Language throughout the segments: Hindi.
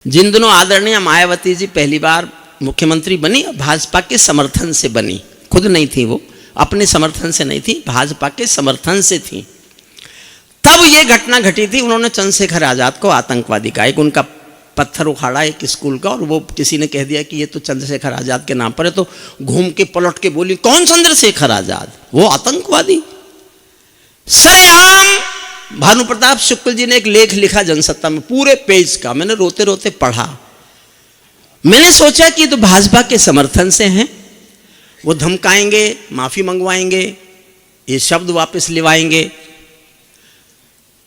जिन दिनों आदरणीय मायावती जी पहली बार मुख्यमंत्री बनी, भाजपा के समर्थन से बनी, खुद नहीं थी वो, अपने समर्थन से नहीं थी, भाजपा के समर्थन से थी। तब ये घटना घटी थी, उन्होंने चंद्रशेखर आजाद को आतंकवादी कहा। एक उनका पत्थर उखाड़ा एक स्कूल का, और वो किसी ने कह दिया कि ये तो चंद्रशेखर आजाद के नाम पर है, तो घूम के पलट के बोली, कौन चंद्रशेखर आजाद, वो आतंकवादी। सरेआम भानु प्रताप शुक्ल जी ने एक लेख लिखा जनसत्ता में, पूरे पेज का, मैंने रोते रोते पढ़ा। मैंने सोचा कि तो भाजपा के समर्थन से हैं, वो धमकाएंगे, माफी मंगवाएंगे, ये शब्द वापस लिवाएंगे।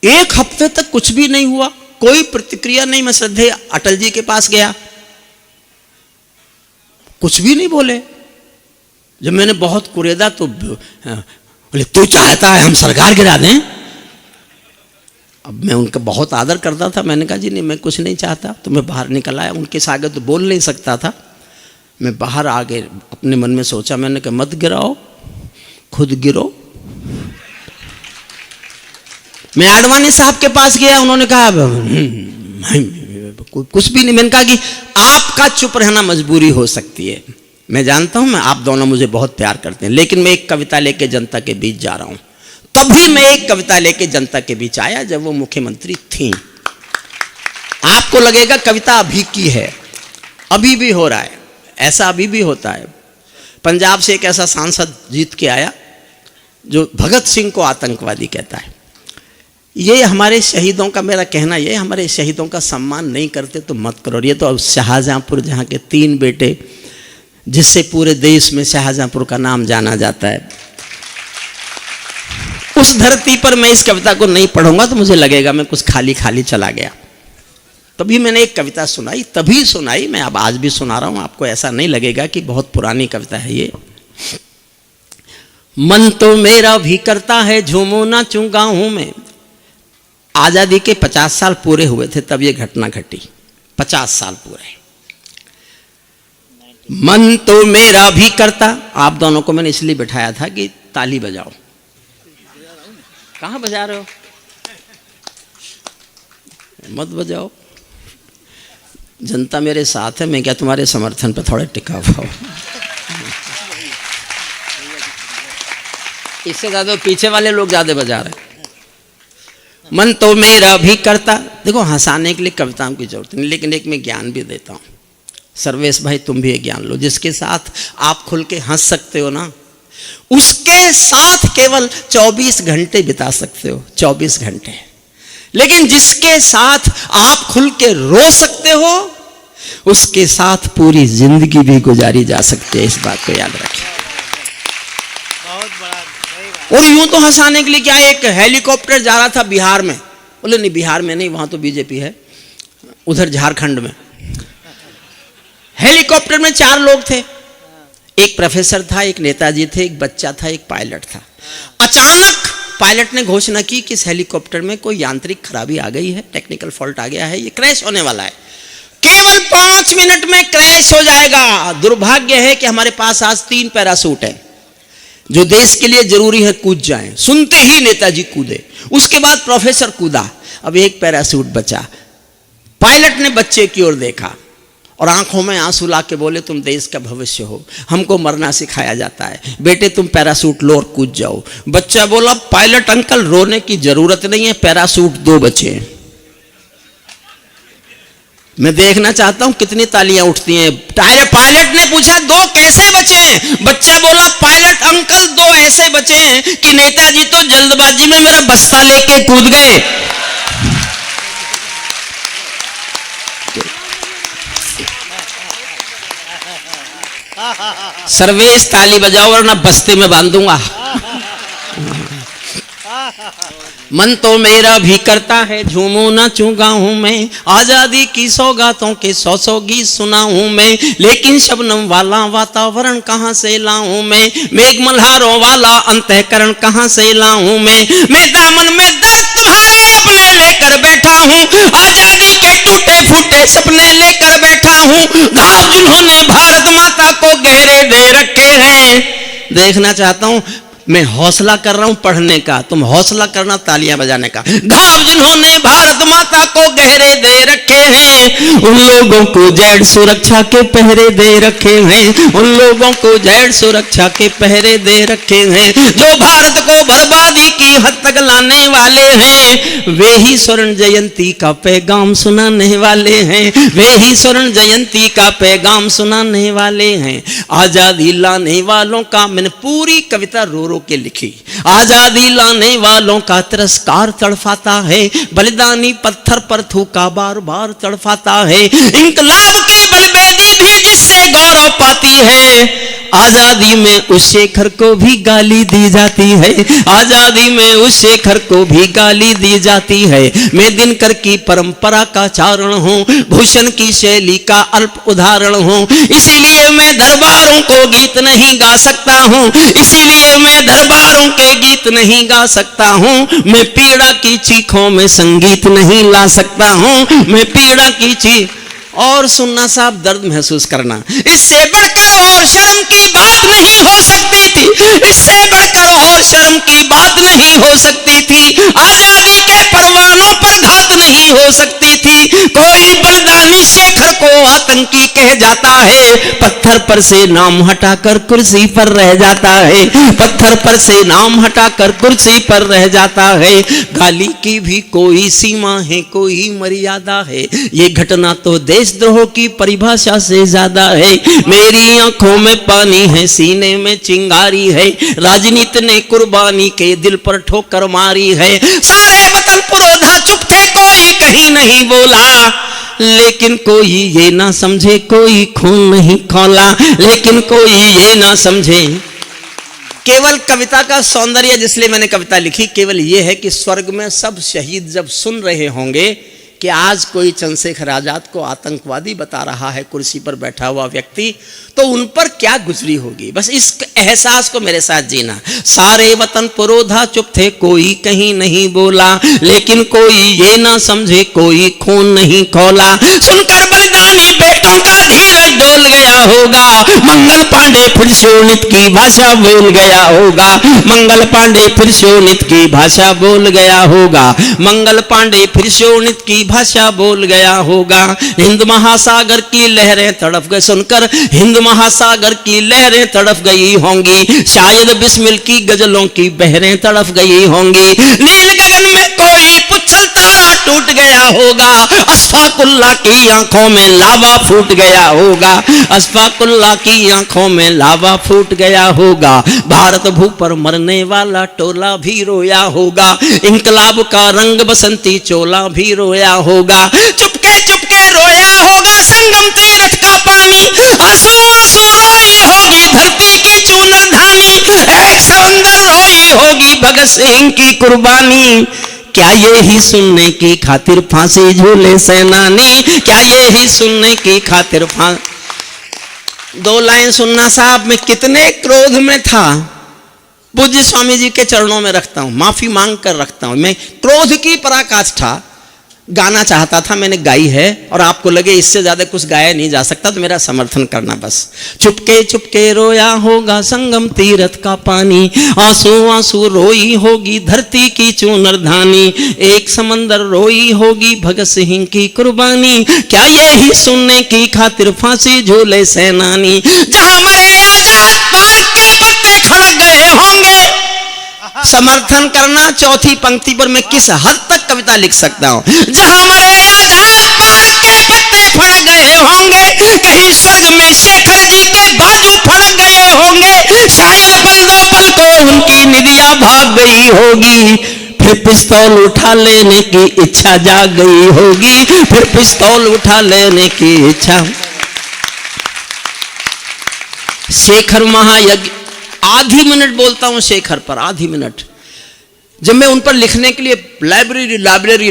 एक हफ्ते तक कुछ भी नहीं हुआ, कोई प्रतिक्रिया नहीं। मैं श्रद्धेय अटल जी के पास गया, कुछ भी नहीं बोले। जब मैंने बहुत कुरेदा तो बोले, तू चाहता है हम सरकार गिरा दें? अब मैं उनका बहुत आदर करता था, मैंने कहा जी नहीं, मैं कुछ नहीं चाहता। तो मैं बाहर निकल आया, उनके आगे तो बोल नहीं सकता था। मैं बाहर आ गए, अपने मन में सोचा, मैंने कहा मत गिराओ, खुद गिरो। मैं आडवाणी साहब के पास गया, उन्होंने कहा कुछ भी नहीं। मैंने कहा कि आपका चुप रहना मजबूरी हो सकती है, मैं जानता हूं, मैं आप दोनों मुझे बहुत प्यार करते हैं, लेकिन मैं एक कविता लेके जनता के बीच जा रहा हूं। तभी मैं एक कविता लेके जनता के बीच आया जब वो मुख्यमंत्री थी। आपको लगेगा कविता अभी की है, अभी भी हो रहा है, ऐसा अभी भी होता है। पंजाब से एक ऐसा सांसद जीत के आया जो भगत सिंह को आतंकवादी कहता है। ये हमारे शहीदों का, मेरा कहना ये, हमारे शहीदों का सम्मान नहीं करते तो मत करो। ये तो शाहजहांपुर, जहाँ के 3 बेटे, जिससे पूरे देश में शाहजहांपुर का नाम जाना जाता है, उस धरती पर मैं इस कविता को नहीं पढ़ूंगा तो मुझे लगेगा मैं कुछ खाली खाली चला गया। तभी मैंने एक कविता सुनाई, तभी सुनाई, मैं अब आज भी सुना रहा हूं, आपको ऐसा नहीं लगेगा कि बहुत पुरानी कविता है ये। मन तो मेरा भी करता है झूमू नाचूं गाऊं में। आजादी के 50 साल पूरे हुए थे तब ये घटना घटी, 50 साल पूरे। मन तो मेरा भी करता, आप दोनों को मैंने इसलिए बिठाया था कि ताली बजाओ। कहाँ बजा रहे हो? मत बजाओ, जनता मेरे साथ है, मैं क्या तुम्हारे समर्थन पे थोड़े टिका हुआ हूं। इससे ज्यादा पीछे वाले लोग ज्यादा बजा रहे हैं। मन तो मेरा भी करता, देखो हंसाने के लिए कविताओं की जरूरत नहीं, लेकिन एक मैं ज्ञान भी देता हूं। सर्वेश भाई तुम भी एक ज्ञान लो, जिसके साथ आप खुल के हंस सकते हो ना, उसके साथ केवल 24 घंटे बिता सकते हो, 24 घंटे। लेकिन जिसके साथ आप खुल के रो सकते हो, उसके साथ पूरी जिंदगी भी गुजारी जा सकती है, इस बात को याद रखिए। बहुत बड़ा। और यूं तो हंसाने के लिए क्या, एक हेलीकॉप्टर जा रहा था बिहार में, बोले नहीं बिहार में नहीं, वहां तो बीजेपी है, उधर झारखंड में। हेलीकॉप्टर में 4 लोग थे, एक प्रोफेसर था, एक नेताजी थे, एक बच्चा था, एक पायलट था। अचानक पायलट ने घोषणा की कि इस हेलीकॉप्टर में कोई यांत्रिक खराबी आ गई है, टेक्निकल फॉल्ट आ गया है, ये क्रैश होने वाला है, केवल 5 मिनट में क्रैश हो जाएगा। दुर्भाग्य है कि हमारे पास आज 3 पैरासूट है जो देश के लिए जरूरी है, कूद जाएं। सुनते ही नेताजी कूदे, उसके बाद प्रोफेसर कूदा, अब एक पैरासूट बचा। पायलट ने बच्चे की ओर देखा और आंखों में आंसू ला के बोले, तुम देश का भविष्य हो, हमको मरना सिखाया जाता है, बेटे तुम पैरासूट लो और कूद जाओ। बच्चा बोला, पायलट अंकल रोने की जरूरत नहीं है, पैरासूट 2 बचे हैं। मैं देखना चाहता हूं कितनी तालियां उठती हैं। पायलट ने पूछा 2 कैसे बचे हैं? बच्चा बोला, पायलट अंकल 2 ऐसे बचे हैं कि नेताजी तो जल्दबाजी में मेरा बस्ता लेके कूद गए। सर्वेश ताली बजाओ वरना बस्ते में बांधूंगा। मन तो मेरा भी करता है झूमू नाचूं गाऊं में, आजादी की सौगातों के 100 गीत सुनाऊं मैं, लेकिन शबनम वाला वातावरण कहां से लाऊं मैं, मेघ मल्हारों वाला अंतःकरण कहां से लाऊं मैं दामन में दर्द तुम्हारे अपने लेकर बैठा हूं, आजादी के टूटे फूटे सपने लेकर बैठा हूं, घाव जिन्होंने भारत माता को गहरे दे रखे हैं। देखना चाहता हूं मैं हौसला कर रहा हूं पढ़ने का, तुम हौसला करना तालियां बजाने का। घाव जिन्होंने भारत माता को गहरे दे रखे हैं, उन लोगों को जेड सुरक्षा के पहरे दे रखे हैं, उन लोगों को जेड सुरक्षा के पहरे दे रखे हैं। जो भारत को बर्बादी की हद तक लाने वाले हैं, वे ही स्वर्ण जयंती का पैगाम सुनाने वाले हैं, वे ही स्वर्ण जयंती का पैगाम सुनाने वाले हैं। आजादी लाने वालों का, मैंने पूरी कविता रो के लिखी, आजादी लाने वालों का तिरस्कार तड़फाता है, बलिदानी पत्थर पर थूका बार बार तड़फाता है। इंकलाब की बलबेदी भी जिससे गौरव पाती है, आजादी में उस शेखर को भी गाली दी जाती है, आजादी में उस शेखर को भी गाली दी जाती है। मैं दिनकर की परंपरा का चारण हूँ, भूषण की शैली का अल्प उदाहरण हूँ, इसीलिए मैं दरबारों को गीत नहीं गा सकता हूँ, इसीलिए मैं दरबारों के गीत नहीं गा सकता हूँ। मैं पीड़ा की चीखों में संगीत नहीं ला सकता हूँ, मैं पीड़ा की चीख और सुनना साहब, दर्द महसूस करना। इससे बढ़कर और शर्म की बात नहीं हो सकती थी, इससे बढ़कर और शर्म की बात नहीं हो सकती थी। आजादी के परवानों पर घात नहीं हो सकती थी। कोई बलिदानी शेखर को आतंकी कह जाता है, पत्थर पर से नाम हटाकर कुर्सी पर रह जाता है, पत्थर पर से नाम हटाकर कुर्सी पर रह जाता है। गाली की भी कोई सीमा है, कोई मर्यादा है, ये घटना तो देशद्रोह की परिभाषा से ज्यादा है। मेरी आंखों में पानी है, सीने में चिंगारी है, राजनीति ने कुर्बानी के दिल पर ठोकर मारी है। सारे वतन पुरोधा चुप थे, कोई कहीं नहीं बोला, लेकिन कोई ये ना समझे कोई खून नहीं खौला, लेकिन कोई ये ना समझे। केवल कविता का सौंदर्य जिसलिए मैंने कविता लिखी केवल ये है कि स्वर्ग में सब शहीद जब सुन रहे होंगे कि आज कोई चंद्रशेखर आजाद को आतंकवादी बता रहा है कुर्सी पर बैठा हुआ व्यक्ति, तो उन पर क्या गुजरी होगी। बस इस एहसास को मेरे साथ जीना। सारे वतन पुरोधा चुप थे, कोई कहीं नहीं बोला, लेकिन कोई ये ना समझे कोई खून नहीं खौला। सुनकर बलिदानी बेटों का धीरज डोल गया होगा, मंगल पांडे फिर शोणित की भाषा बोल गया होगा, मंगल पांडे फिर शोणित की भाषा बोल गया होगा, मंगल पांडे फिर शोणित की भाषा बोल गया होगा। हिंद महासागर की लहरें तड़प गई, सुनकर हिंद महासागर की लहरें तड़प गई होंगी, शायद बिस्मिल की गजलों की बहरें तड़प गई होंगी। नील गगन में कोई पुच्छल तारा टूट गया होगा, अशफाकुल्लाह की आंखों में लावा फूट गया होगा, अशफाकुल्लाह की आंखों में लावा फूट गया होगा। भारत भू पर मरने वाला टोला भी रोया होगा, इंकलाब का रंग बसंती चोला भी रोया होगा। चुपके चुपके रोया होगा संगम तीरथ का पानी, आंसू आंसू रोई होगी धरती की चूनर धानी, एक समंदर रोई होगी भगत सिंह की कुर्बानी। क्या ये ही सुनने की खातिर फांसी झूले सेनानी, क्या ये ही सुनने की खातिर फांसी। 2 लाइन सुनना साहब, मैं कितने क्रोध में था, पूज्य स्वामी जी के चरणों में रखता हूं, माफी मांग कर रखता हूं। मैं क्रोध की पराकाष्ठा गाना चाहता था, मैंने गाई है, और आपको लगे इससे ज्यादा कुछ गाया नहीं जा सकता तो मेरा समर्थन करना बस। चुपके चुपके रोया होगा संगम तीरथ का पानी, आंसू आंसू रोई होगी धरती की चूनर धानी, एक समंदर रोई होगी भगत सिंह की कुर्बानी। क्या ये ही सुनने की खातिर फांसी झूले सेनानी, जहां मरे आजाद पाक के पत्ते खड़क गए होंगे। समर्थन करना, चौथी पंक्ति पर मैं किस हद तक कविता लिख सकता हूं। जहां मरे आजाद पाक के पत्ते फड़ गए होंगे, कहीं स्वर्ग में शेखर जी के बाजू फड़ गए होंगे, शायद पल दो पल को उनकी निदिया भाग गई होगी, फिर पिस्तौल उठा लेने की इच्छा जाग गई होगी, फिर पिस्तौल उठा लेने की इच्छा। शेखर महायज्ञ, आधी मिनट बोलता हूं शेखर पर, आधी मिनट। जब मैं उन पर लिखने के लिए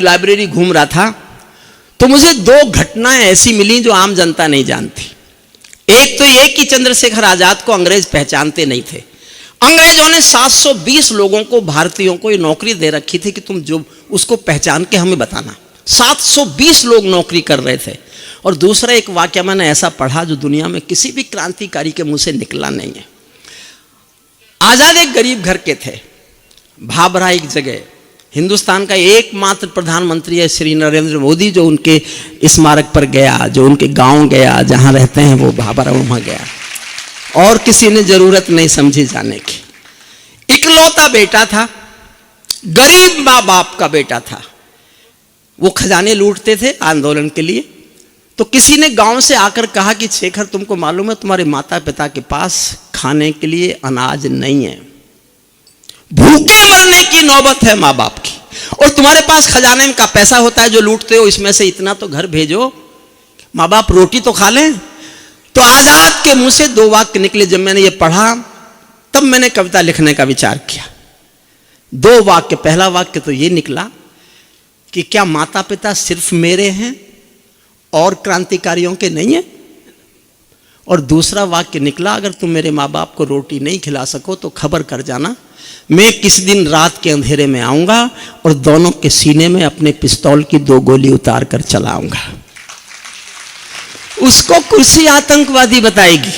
लाइब्रेरी घूम रहा था तो मुझे 2 घटनाएं ऐसी मिली जो आम जनता नहीं जानती। एक तो ये कि चंद्रशेखर आजाद को अंग्रेज पहचानते नहीं थे। अंग्रेजों ने 720 लोगों को, भारतीयों को ये नौकरी दे रखी थी कि तुम जो उसको पहचान के हमें बताना। 720 लोग नौकरी कर रहे थे। और दूसरा एक वाक्य मैंने ऐसा पढ़ा जो दुनिया में किसी भी क्रांतिकारी के मुंह से निकला नहीं है। आजाद एक गरीब घर के थे, भाभरा एक जगह। हिंदुस्तान का एकमात्र प्रधानमंत्री है श्री नरेंद्र मोदी, जो उनके स्मारक पर गया, जो उनके गांव गया, जहां रहते हैं वो भाभरा, वहां गया, और किसी ने जरूरत नहीं समझी जाने की। इकलौता बेटा था, गरीब माँ बाप का बेटा था। वो खजाने लूटते थे आंदोलन के लिए। तो किसी ने गांव से आकर कहा कि शेखर, तुमको मालूम है तुम्हारे माता पिता के पास खाने के लिए अनाज नहीं है, भूखे मरने की नौबत है माँ बाप की, और तुम्हारे पास खजाने का पैसा होता है जो लूटते हो, इसमें से इतना तो घर भेजो, माँ बाप रोटी तो खा लें। तो आजाद के मुंह से दो वाक्य निकले। जब मैंने ये पढ़ा तब मैंने कविता लिखने का विचार किया। दो वाक्य। पहला वाक्य तो ये निकला कि क्या माता पिता सिर्फ मेरे हैं और क्रांतिकारियों के नहीं है? और दूसरा वाक्य निकला, अगर तुम मेरे माँ बाप को रोटी नहीं खिला सको तो खबर कर जाना, मैं किस दिन रात के अंधेरे में आऊंगा और दोनों के सीने में अपने पिस्तौल की 2 गोली उतार कर चलाऊंगा। उसको कुर्सी आतंकवादी बताएगी।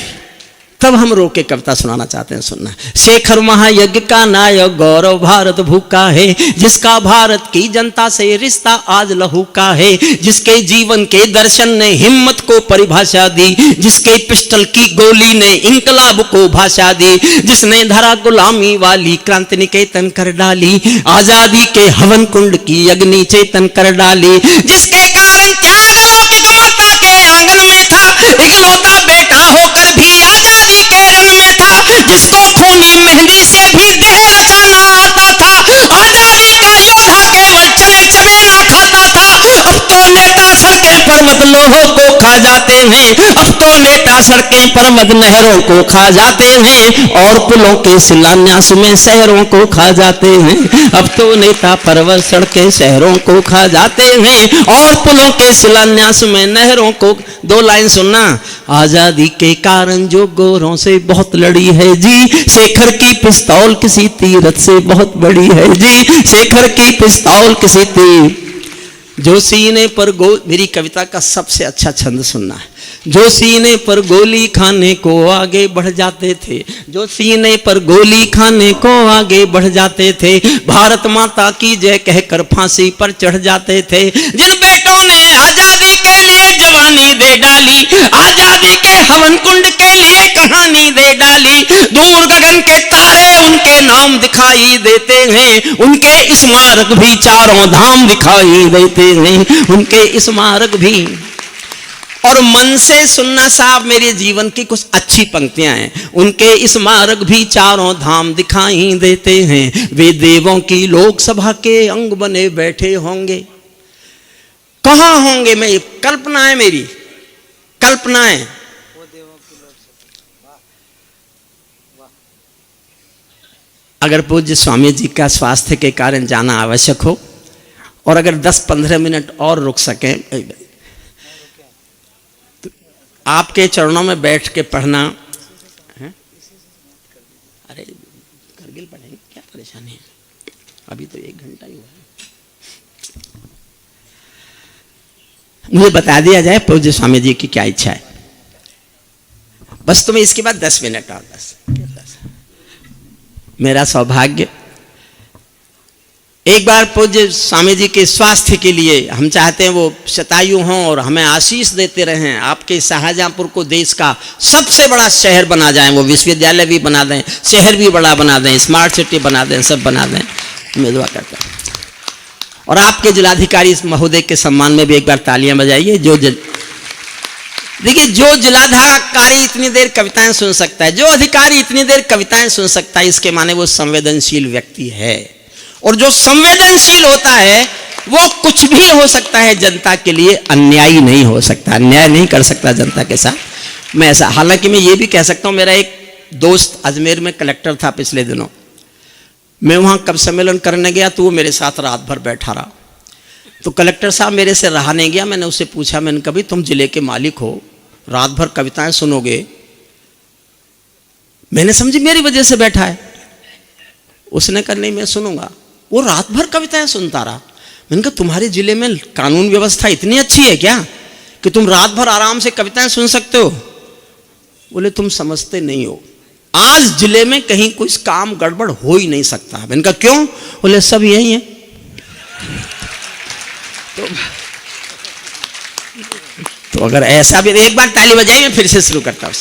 तब हम रोके कविता सुनाना चाहते हैं, सुनना। शेखर महायज्ञ का नायक, गौरव भारत भूखा है, जिसका भारत की जनता से रिश्ता आज लहू का है, जिसके जीवन के दर्शन ने हिम्मत को परिभाषा दी, जिसके पिस्टल की गोली ने इंकलाब को भाषा दी, जिसने धरा गुलामी वाली क्रांति निकेतन कर डाली, आजादी के हवन कुंड की अग्नि चेतन कर डाली, जिसके कारण त्याग लौकिक माता के आंगन में था, इकलौता बेटा होकर भी आजादी के रंग में था, जिसको खूनी मेहंदी से भी देह रचाना आता था, आजादी का योद्धा केवल चने चबे ना खाता था। अब तो नेता सड़कें पर मत लोहों को खा जाते हैं, अब तो नेता सड़कें पर मत नहरों को खा जाते हैं, और पुलों के शिलान्यास में शहरों को खा जाते हैं। अब तो नेता पर्वत सड़कें शहरों को खा जाते हैं, और पुलों के शिलान्यास में नहरों को। 2 लाइन सुनना। आजादी के कारण जो गोरों से बहुत लड़ी है जी, शेखर की पिस्तौल किसी तीरथ से बहुत बड़ी है जी, शेखर की पिस्तौल किसी तीर। जो सीने पर मेरी कविता का सबसे अच्छा छंद सुनना है। जो सीने पर गोली खाने को आगे बढ़ जाते थे, जो सीने पर गोली खाने को आगे बढ़ जाते थे, भारत माता की जय कहकर फांसी पर चढ़ जाते थे, जिन बेटों ने आजादी के लिए जवानी दे डाली, आजादी के हवन कुंड के लिए कहानी दे डाली, दूर गगन के तारे उनके नाम दिखाई देते हैं, उनके स्मारक भी चारों धाम दिखाई देते हैं, उनके स्मारक भी। और मन से सुनना साहब, मेरे जीवन की कुछ अच्छी पंक्तियां हैं। उनके स्मारक भी चारों धाम दिखाई देते हैं, वे देवों की लोकसभा के अंग बने बैठे होंगे। कहां होंगे? मैं कल्पना है, मेरी कल्पना है। अगर पूज्य स्वामी जी का स्वास्थ्य के कारण जाना आवश्यक हो, और अगर 10-15 मिनट और रुक सकें, आपके चरणों में बैठ के पढ़ना है? अरे करगिल पढ़ेंगे, क्या परेशानी है? अभी तो 1 घंटा ही हुआ है। मुझे बता दिया जाए पूज्य स्वामी जी की क्या इच्छा है। बस तुम्हें इसके बाद 10 मिनट और, बस मेरा सौभाग्य। एक बार पूज्य स्वामी जी के स्वास्थ्य के लिए हम चाहते हैं वो शतायु हों और हमें आशीष देते रहें। आपके शाहजहांपुर को देश का सबसे बड़ा शहर बना जाएं, वो विश्वविद्यालय भी बना दें, शहर भी बड़ा बना दें, स्मार्ट सिटी बना दें, सब बना दें। मैं दुआ करता हूँ। और आपके जिलाधिकारी महोदय के सम्मान में भी एक बार तालियां बजाइए। देखिए, जो जिलाधिकारी इतनी देर कविताएं सुन सकता है, जो अधिकारी इतनी देर कविताएं सुन सकता है, इसके माने वो संवेदनशील व्यक्ति है। और जो संवेदनशील होता है वो कुछ भी हो सकता है, जनता के लिए अन्यायी नहीं हो सकता, अन्याय नहीं कर सकता जनता के साथ। मैं ऐसा, हालांकि मैं ये भी कह सकता हूं, मेरा एक दोस्त अजमेर में कलेक्टर था पिछले दिनों, मैं वहां कब सम्मेलन करने गया तो वो मेरे साथ रात भर बैठा रहा। तो कलेक्टर साहब मेरे से रहा नहीं गया, मैंने उससे पूछा, मैंने कभी तुम जिले के मालिक हो, रात भर कविताएं सुनोगे? मैंने समझी मेरी वजह से बैठा है। उसने कहा नहीं, मैं सुनूंगा। वो रात भर कविताएं सुनता रहा। मैंने कहा तुम्हारे जिले में कानून व्यवस्था इतनी अच्छी है क्या कि तुम रात भर आराम से कविताएं सुन सकते हो? बोले तुम समझते नहीं हो, आज जिले में कहीं कुछ काम गड़बड़ हो ही नहीं सकता। मैंने कहा क्यों? बोले सब यही है। तो अगर ऐसा भी, एक बार ताली बजाई, मैं फिर से शुरू करता हूं।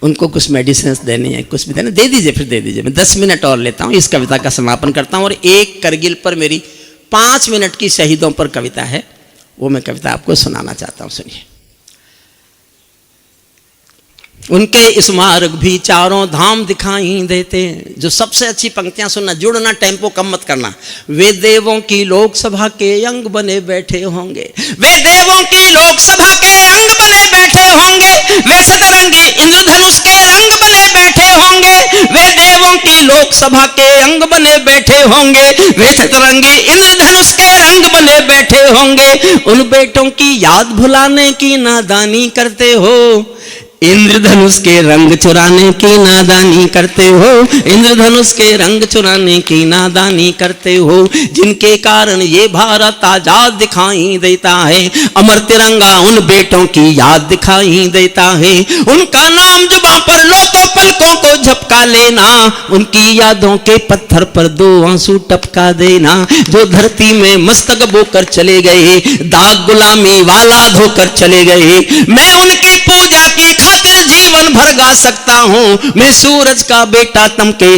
उनको कुछ मेडिसिन देनी है, कुछ भी देना, दे दीजिए, फिर दे दीजिए। मैं 10 मिनट और लेता हूं, इस कविता का समापन करता हूं। और एक करगिल पर मेरी 5 मिनट की शहीदों पर कविता है, वो मैं कविता आपको सुनाना चाहता हूं। सुनिए। उनके इस मार्ग भी चारों धाम दिखाई देते। जो सबसे अच्छी पंक्तियां सुनना, जुड़ना, टेम्पो कम मत करना। वे देवों की लोकसभा के अंग बने बैठे होंगे, वे देवों की लोकसभा के अंग बने बैठे होंगे, वे सतरंगी इंद्रधनुष के रंग बने बैठे होंगे, वे देवों की लोकसभा के अंग बने बैठे होंगे, वे सतरंगी इंद्रधनुष के रंग बने बैठे होंगे। उन बेटों की याद भुलाने की नादानी करते हो, इंद्रधनुष के रंग चुराने की नादानी करते हो, इंद्रधनुष के रंग चुराने की नादानी करते हो। जिनके कारण ये भारत आजाद दिखाई देता है, अमर तिरंगा उन बेटों की याद दिखाई देता है। उनका नाम जुबां पर लो तो पलकों को झपका लेना, उनकी यादों के पत्थर पर 2 आंसू टपका देना। जो धरती में मस्तक बोकर चले गए, दाग गुलामी वाला धोकर चले गए, मैं उनकी पूजा की जीवन भर गा सकता हूं। मैं सूरज का बेटा तम के।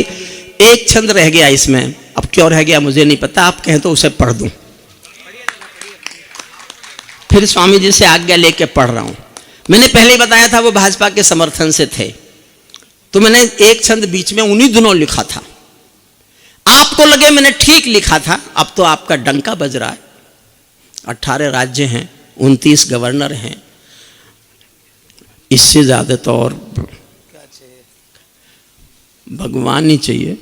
एक छंद रह गया इसमें, अब क्यों रह गया मुझे नहीं पता, आप कहें तो उसे पढ़ दूं। फिर स्वामी जी से आज्ञा लेके पढ़ रहा हूं। मैंने पहले ही बताया था वो भाजपा के समर्थन से थे, तो मैंने एक छंद बीच में उन्हीं दिनों लिखा था। आपको लगे मैंने ठीक लिखा था, अब तो आपका डंका बज रहा है। 18 राज्य हैं, 29 गवर्नर हैं, इससे ज्यादा तो और भगवान ही चाहिए।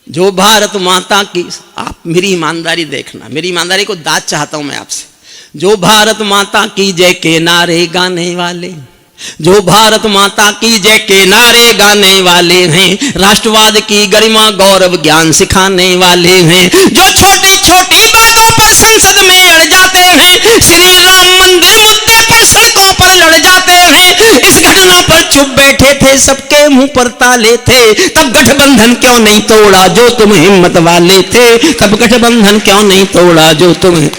जो भारत माता की, आप मेरी ईमानदारी देखना, मेरी ईमानदारी को दाद चाहता हूं मैं आपसे। जो भारत माता की जय के नारे गाने वाले, जो भारत माता की जय के नारे गाने वाले हैं, राष्ट्रवाद की गरिमा गौरव ज्ञान सिखाने वाले हैं। जो छोटी छोटी बातों पर संसद में अड़ जाते हैं, श्री राम मंदिर मुद्दे पर सड़कों पर लड़ जाते हैं। इस घटना पर चुप बैठे थे, सबके मुंह पर ताले थे। तब गठबंधन क्यों नहीं तोड़ा जो तुम हिम्मत वाले थे, तब गठबंधन क्यों नहीं तोड़ा जो तुम।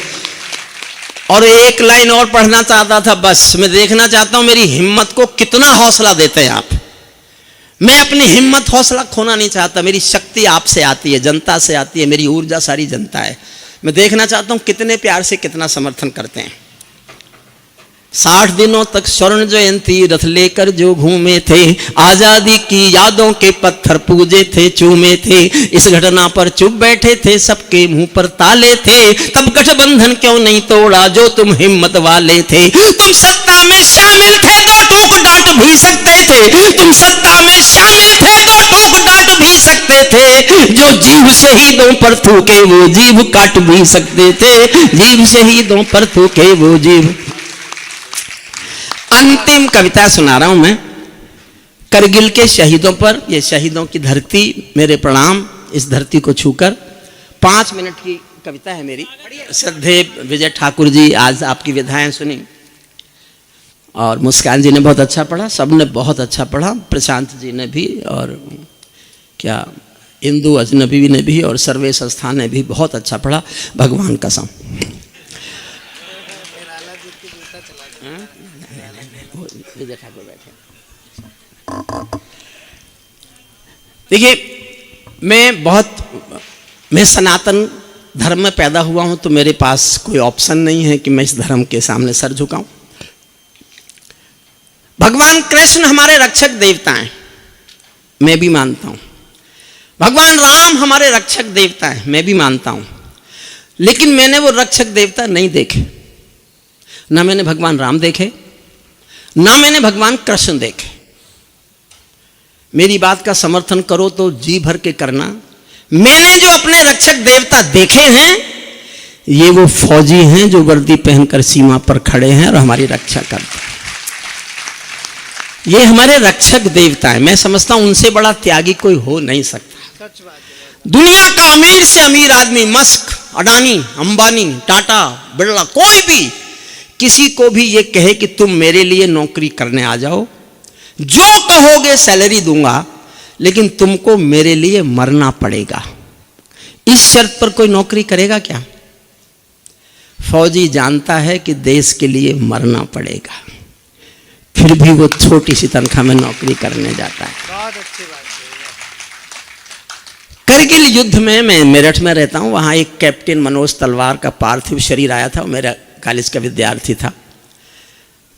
और एक लाइन और पढ़ना चाहता था, बस मैं देखना चाहता हूं मेरी हिम्मत को कितना हौसला देते हैं आप। मैं अपनी हिम्मत हौसला खोना नहीं चाहता। मेरी शक्ति आपसे आती है, जनता से आती है, मेरी ऊर्जा सारी जनता है। मैं देखना चाहता हूं कितने प्यार से कितना समर्थन करते हैं। 60 दिनों तक स्वर्ण जयंती रथ लेकर जो घूमे थे, आजादी की यादों के पत्थर पूजे थे, चूमे थे। इस घटना पर चुप बैठे थे, सबके मुंह पर ताले थे। तब गठबंधन क्यों नहीं तोड़ा जो तुम हिम्मत वाले थे। तुम सत्ता में शामिल थे तो टोक डांट भी सकते थे, तुम सत्ता में शामिल थे तो टोक डांट भी सकते थे। जो जीव शहीदों पर थूके वो जीव काट भी सकते थे, जीव शहीदों पर थूके वो जीव। अंतिम कविता सुना रहा हूं मैं, करगिल के शहीदों पर। ये शहीदों की धरती, मेरे प्रणाम इस धरती को छूकर। 5 मिनट की कविता है मेरी। श्रद्धेय विजय ठाकुर जी आज आपकी विधाएं सुनी, और मुस्कान जी ने बहुत अच्छा पढ़ा, सबने बहुत अच्छा पढ़ा, प्रशांत जी ने भी, और क्या इंदु अजनबी ने भी, और सर्वे संस्थान ने भी बहुत अच्छा पढ़ा। भगवान कसम। विजय ठाकुर बैठे। देखिए मैं सनातन धर्म में पैदा हुआ हूं, तो मेरे पास कोई ऑप्शन नहीं है कि मैं इस धर्म के सामने सर झुकाऊं। भगवान कृष्ण हमारे रक्षक देवता हैं, मैं भी मानता हूं। भगवान राम हमारे रक्षक देवता हैं, मैं भी मानता हूं। लेकिन मैंने वो रक्षक देवता नहीं देखे, ना मैंने भगवान राम देखे, ना मैंने भगवान कृष्ण देखे। मेरी बात का समर्थन करो तो जी भर के करना। मैंने जो अपने रक्षक देवता देखे हैं, ये वो फौजी हैं जो वर्दी पहनकर सीमा पर खड़े हैं और हमारी रक्षा करते हैं। ये हमारे रक्षक देवता हैं। मैं समझता हूं उनसे बड़ा त्यागी कोई हो नहीं सकता। दुनिया का अमीर से अमीर आदमी, मस्क, अडानी, अंबानी, टाटा, बिरला, कोई भी किसी को भी ये कहे कि तुम मेरे लिए नौकरी करने आ जाओ, जो कहोगे सैलरी दूंगा, लेकिन तुमको मेरे लिए मरना पड़ेगा, इस शर्त पर कोई नौकरी करेगा क्या? फौजी जानता है कि देश के लिए मरना पड़ेगा, फिर भी वो छोटी सी तनख्वाह में नौकरी करने जाता है। बहुत अच्छी बात है। करगिल युद्ध में, मैं मेरठ में रहता हूँ, वहाँ एक कैप्टन मनोज तलवार का पार्थिव शरीर आया था, मेरा कॉलेज का विद्यार्थी था।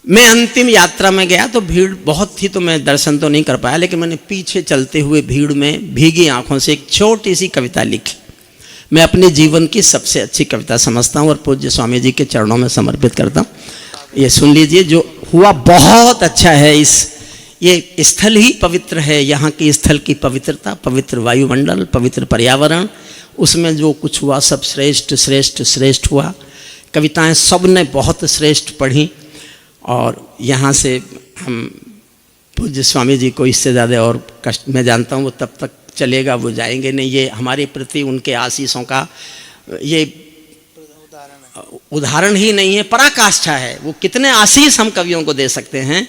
मैं अंतिम यात्रा में गया तो भीड़ बहुत थी, तो मैं दर्शन तो नहीं कर पाया, लेकिन मैंने पीछे चलते हुए भीड़ में भीगी आंखों से एक छोटी सी कविता लिखी। मैं अपने जीवन की सबसे अच्छी कविता समझता हूँ और पूज्य स्वामी जी के चरणों में समर्पित करता हूँ। ये सुन लीजिए, जो हुआ बहुत अच्छा है। ये स्थल ही पवित्र है, यहाँ की स्थल की पवित्रता, पवित्र वायुमंडल, पवित्र पर्यावरण, उसमें जो कुछ हुआ सब श्रेष्ठ श्रेष्ठ श्रेष्ठ हुआ। कविताएं सब ने बहुत श्रेष्ठ पढ़ी और यहाँ से हम पूज्य स्वामी जी को इससे ज़्यादा और कष्ट, मैं जानता हूँ वो तब तक चलेगा, वो जाएंगे नहीं। ये हमारे प्रति उनके आशीषों का ये उदाहरण ही नहीं है, पराकाष्ठा है। वो कितने आशीष हम कवियों को दे सकते हैं।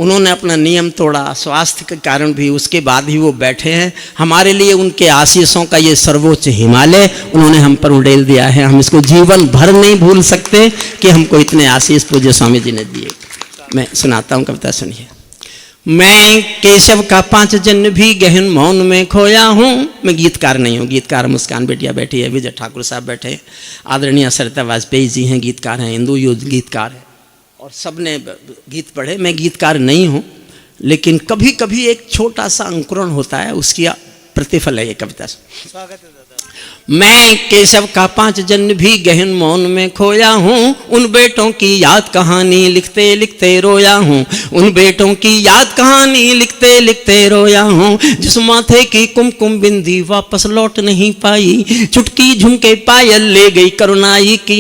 उन्होंने अपना नियम तोड़ा, स्वास्थ्य के कारण भी, उसके बाद भी वो बैठे हैं। हमारे लिए उनके आशीषों का ये सर्वोच्च हिमालय उन्होंने हम पर उड़ेल दिया है। हम इसको जीवन भर नहीं भूल सकते कि हमको इतने आशीष पूज्य स्वामी जी ने दिए। मैं सुनाता हूँ कविता, सुनिए। मैं केशव का 5 जन्म भी गहन मौन में खोया हूँ। मैं गीतकार नहीं हूँ, गीतकार मुस्कान बेटिया बैठी है, विजय ठाकुर साहब बैठे हैं, आदरणीय सरिता वाजपेयी जी हैं, गीतकार हैं, इंदु युद्ध गीतकार है और सब ने गीत पढ़े। मैं गीतकार नहीं हूँ, लेकिन कभी कभी एक छोटा सा अंकुरण होता है, उसकी प्रतिफल है ये कविता। स्वागत है दादा। मैं केशव का 5 जन्म भी गहन मौन में खोया हूँ। उन बेटों की याद कहानी लिखते लिखते रोया हूँ। उन बेटों की याद कहानी लिखते लिखते रोया हूँ। जिस माथे की कुमकुम बिंदी वापस लौट नहीं पाई। चुटकी झुमके पायल ले गई करुणाई की,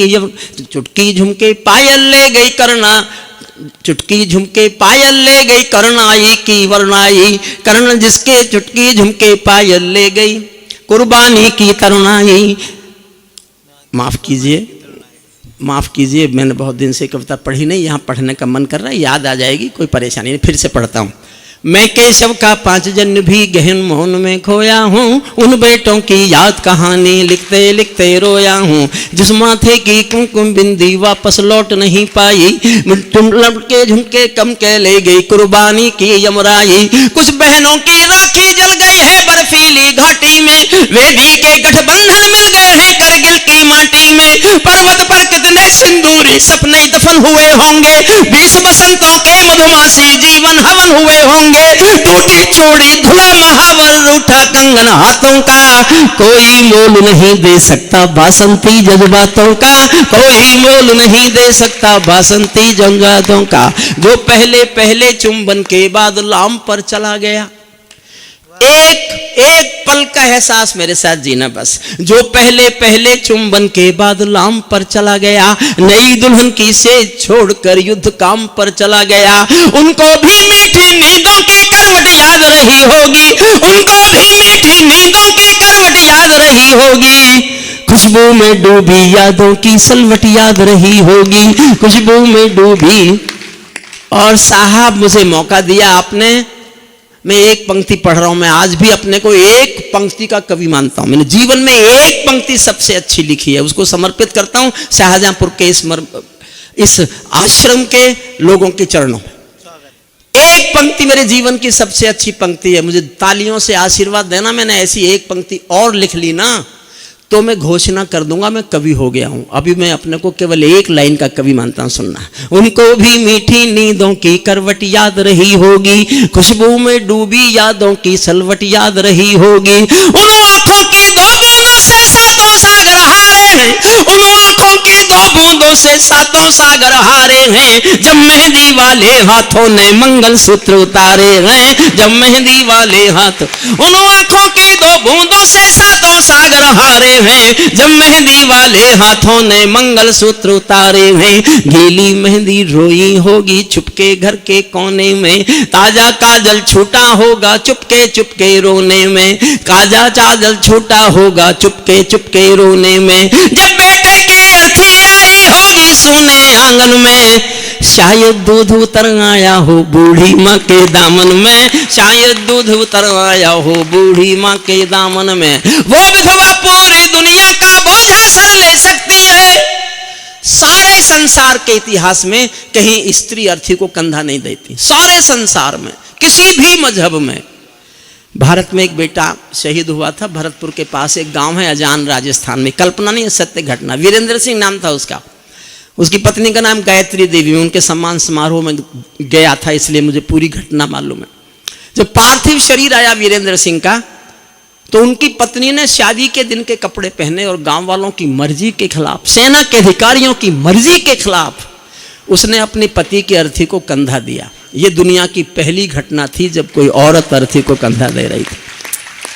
चुटकी झुमके पायल ले गई करुणा, चुटकी झुमके पायल ले गई करुणाई की वरुणाई। करुण जिसके चुटकी झुमके पायल ले गई, कुर्बानी की तरुणाई। माफ़ कीजिए, मैंने बहुत दिन से कविता पढ़ी नहीं, यहाँ पढ़ने का मन कर रहा है, याद आ जाएगी, कोई परेशानी नहीं, फिर से पढ़ता हूँ। मैं केशव का 5 जन्म भी गहन मौन में खोया हूँ। उन बेटों की याद कहानी लिखते लिखते रोया हूँ। जिस माथे की कुमकुम बिंदी वापस लौट नहीं पाई। तुम लड़के झुमके कम के ले गई कुर्बानी की यमराई। कुछ बहनों की राखी जल गई है बर्फीली घाटी में। वे भी के गठबंधन मिल गए हैं करगिल की माटी में। पर्वत पर कितने सिंदूरी सपने दफन हुए होंगे। 20 बसंतों के मधुमासी जीवन हवन हुए होंगे। टूटी चूड़ी धुला महावर रूठा कंगन हाथों का। कोई मोल नहीं दे सकता बासंती जज्बातों का। कोई मोल नहीं दे सकता बासंती जज्बातों का। जो पहले पहले चुंबन के बाद लाम पर चला गया। एक पल का एहसास मेरे साथ जीना बस। जो पहले पहले चुंबन के बाद लाम पर चला गया। नई दुल्हन की सेज छोड़कर युद्ध काम पर चला गया। उनको भी मीठी नींदों की करवट याद रही होगी। उनको भी मीठी नींदों की करवट याद रही होगी। खुशबू में डूबी यादों की सलवट याद रही होगी। खुशबू में डूबी। और साहब मुझे मौका दिया आपने, मैं एक पंक्ति पढ़ रहा हूं। मैं आज भी अपने को एक पंक्ति का कवि मानता हूं। मैंने जीवन में एक पंक्ति सबसे अच्छी लिखी है, उसको समर्पित करता हूं शाहजहांपुर के इस आश्रम के लोगों के चरणों में। एक पंक्ति मेरे जीवन की सबसे अच्छी पंक्ति है। मुझे तालियों से आशीर्वाद देना। मैंने ऐसी एक पंक्ति और लिख ली ना तो मैं घोषणा कर दूंगा मैं कवि हो गया हूं। अभी मैं अपने को केवल एक लाइन का कवि मानता हूं, सुनना। उनको भी मीठी नींदों की करवट याद रही होगी। खुशबू में डूबी यादों की सलवट याद रही होगी। उन आंखों की 2 बूंदों से 7 सागर हारे हैं। उन आंखों की 2 बूंदों से 7 सागर हारे हैं। जब मेहंदी वाले हाथों ने मंगलसूत्र उतारे हैं। जब मेहंदी वाले हाथ, उन आंखों की 2 बूंदों से 7 सागर हारे हैं। जब मेहंदी वाले हाथों ने मंगलसूत्र उतारे हैं। गीली मेहंदी रोई होगी चुपके घर के कोने में। ताजा काजल छूटा होगा चुपके चुपके रोने में। ताजा काजल छूटा होगा चुपके चुपके रोने में। जब बेटे की अर्थी आई होगी सूने आंगन में, शायद दूध उतर आया हो बूढ़ी माँ के दामन में, शायद दूध उतर आया हो बूढ़ी माँ के दामन में। वो विधवा पूरी दुनिया का बोझा सर ले सकती है। सारे संसार के इतिहास में कहीं स्त्री अर्थी को कंधा नहीं देती, सारे संसार में किसी भी मजहब में। भारत में एक बेटा शहीद हुआ था, भरतपुर के पास एक गांव है अजान, राजस्थान में, कल्पना नहीं है, सत्य घटना। वीरेंद्र सिंह नाम था उसका, उसकी पत्नी का नाम गायत्री देवी। उनके सम्मान समारोह में गया था, इसलिए मुझे पूरी घटना मालूम है। जब पार्थिव शरीर आया वीरेंद्र सिंह का, तो उनकी पत्नी ने शादी के दिन के कपड़े पहने और गांव वालों की मर्जी के खिलाफ, सेना के अधिकारियों की मर्जी के खिलाफ उसने अपने पति की अर्थी को कंधा दिया। ये दुनिया की पहली घटना थी जब कोई औरत अर्थी को कंधा दे रही थी।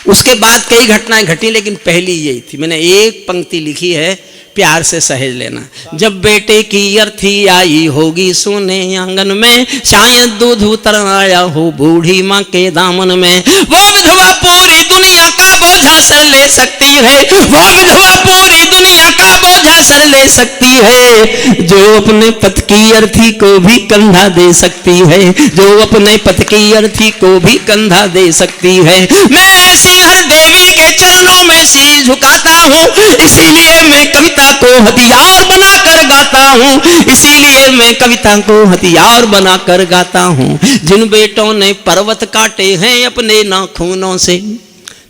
उसके बाद कई घटनाएं घटी, लेकिन पहली यही थी। मैंने एक पंक्ति लिखी है, प्यार से सहेज लेना। जब बेटे की अर्थी आई होगी सोने आंगन में, शायद दूध उतर आया हो बूढ़ी माँ के दामन में। वो विधवा पूरी दुनिया का बोझा सर ले सकती है, वो विधवा पूरी दुनिया का बोझा सर ले सकती है, जो अपने पति की अर्थी को भी कंधा दे सकती है, जो अपने पति की अर्थी को भी कंधा दे सकती है। मैं ऐसी हर देवी के चरणों में शीश झुकाता हूँ, इसीलिए मैं कविता को हथियार बनाकर गाता हूँ, इसीलिए मैं कविता को हथियार बनाकर गाता हूँ। जिन बेटों ने पर्वत काटे हैं अपने नाखूनों से,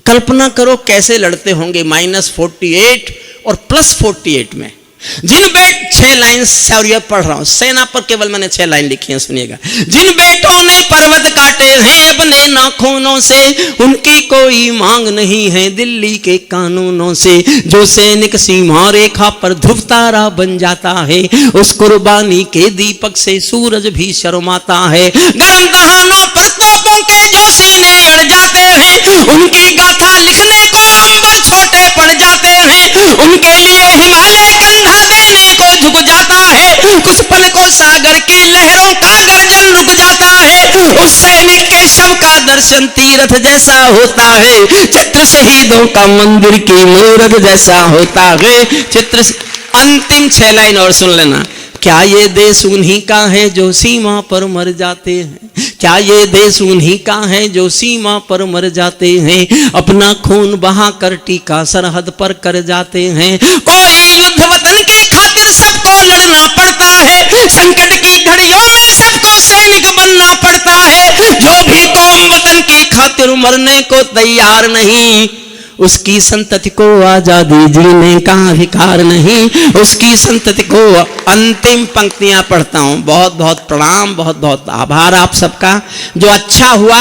कल्पना करो कैसे लड़ते होंगे -48 और +48 में। जिन 6 लाइन सॉरी पढ़ रहा हूं, सेना पर केवल मैंने 6 लाइन लिखी है, सुनिएगा। जिन बेटों ने पर्वत काटे हैं अपने नाखूनों से, उनकी कोई मांग नहीं है दिल्ली के कानूनों से। जो सैनिक सीमा रेखा पर ध्रुव तारा बन जाता है, उस कुर्बानी के दीपक से सूरज भी शर्माता है। गरम दहानों पर तोपों के जो सीने अड़ जाते हैं, उनकी गाथा लिखने को अंबर छोटे पड़ जाते हैं। उनके लिए हिमालय कंधा देने को झुक जाता है, कुछ पल को सागर की लहरों का गर्जन रुक जाता है। उस सैनिक के शव का दर्शन तीर्थ जैसा होता है, चित्र शहीदों का मंदिर की मूरत जैसा होता है। चित्र अंतिम 6 लाइन और सुन लेना। क्या ये देश उन्हीं का है जो सीमा पर मर जाते हैं, क्या ये देश उन्हीं का है जो सीमा पर मर जाते हैं, अपना खून बहाकर टीका सरहद पर कर जाते हैं। कोई युद्ध वतन की खातिर सबको लड़ना पड़ता है, संकट की घड़ियों में सबको सैनिक बनना पड़ता है। जो भी कौम वतन की खातिर मरने को तैयार नहीं, उसकी संतति को आजादी जीने का अधिकार नहीं, उसकी संतति को। अंतिम पंक्तियां पढ़ता हूं। बहुत बहुत प्रणाम, बहुत बहुत आभार आप सबका। जो अच्छा हुआ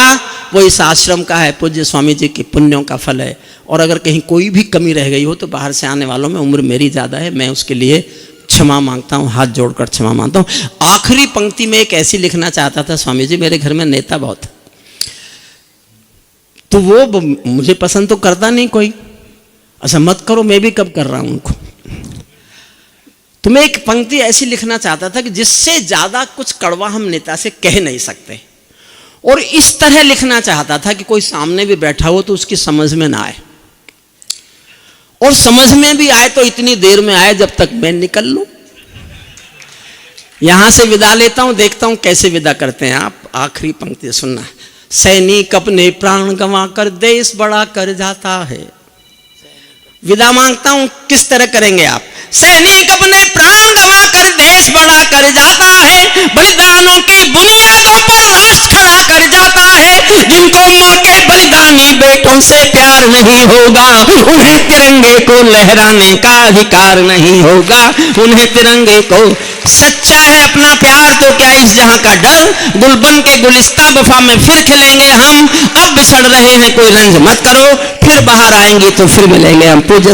वो इस आश्रम का है, पूज्य स्वामी जी के पुण्यों का फल है। और अगर कहीं कोई भी कमी रह गई हो तो बाहर से आने वालों में उम्र मेरी ज़्यादा है, मैं उसके लिए क्षमा मांगता हूँ, हाथ जोड़कर क्षमा मांगता हूँ। आखिरी पंक्ति में एक ऐसी लिखना चाहता था, स्वामी जी मेरे घर में नेता बहुत, तो वो मुझे पसंद तो करता नहीं कोई। अच्छा मत करो, मैं भी कब कर रहा हूं उनको। तो मैं एक पंक्ति ऐसी लिखना चाहता था कि जिससे ज्यादा कुछ कड़वा हम नेता से कह नहीं सकते, और इस तरह लिखना चाहता था कि कोई सामने भी बैठा हो तो उसकी समझ में ना आए, और समझ में भी आए तो इतनी देर में आए जब तक मैं निकल लूं। यहां से विदा लेता हूं, देखता हूं कैसे विदा करते हैं आप। आखिरी पंक्ति सुनना। सैनिक अपने प्राण गंवा कर देश बड़ा कर जाता है। विदा मांगता हूं, किस तरह करेंगे आप। सैनिक अपने प्राण गंवा कर देश बड़ा कर जाता है, बलिदानों की बुनियादों पर राष्ट्र खड़ा कर जाता है। जिनको मां के बलिदानी बेटों से प्यार नहीं होगा, उन्हें तिरंगे को लहराने का अधिकार नहीं होगा, उन्हें तिरंगे को। सच्चा है अपना प्यार तो क्या इस जहां का डर, गुलबन के गुलिस्ता वफा में फिर खिलेंगे हम। अब बिछड़ रहे हैं कोई रंज मत करो, फिर बाहर आएंगे तो फिर मिलेंगे हम। पूज्य